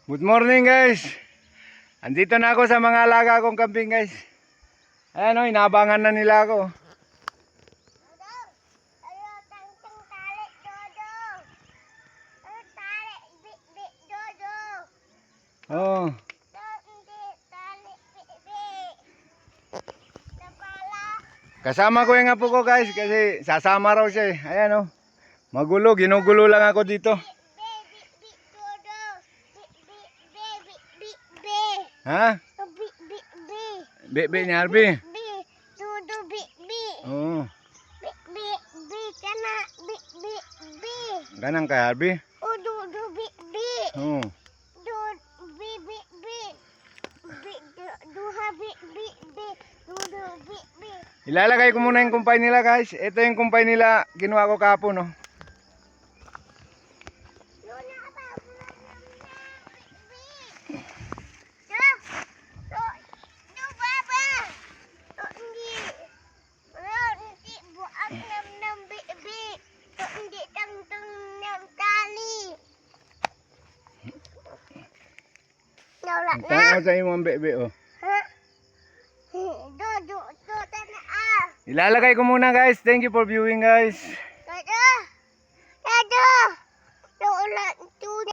Good morning guys. Andito na ako sa mga alaga kong kambing guys. Ayan o, inabangan na nila ako. Oh. Kasama ko yung apo ko guys kasi sasama raw siya eh. Ayan o. Magulo, ginugulo lang ako dito. Ha? Bi ni Harvey. Dudu bi. Oh. Bi kana bi. Ganang kay Harvey. Oh dudu bi. Oh. Dudu bi. Duha bi. Dudu bi. Ilalagay ko muna yung kumpay nila guys. Ito yung kumpay nila ginawa ko kahapon no. Tanaw sa imong bebe oh. Ilalagay ko muna guys. Thank you for viewing guys.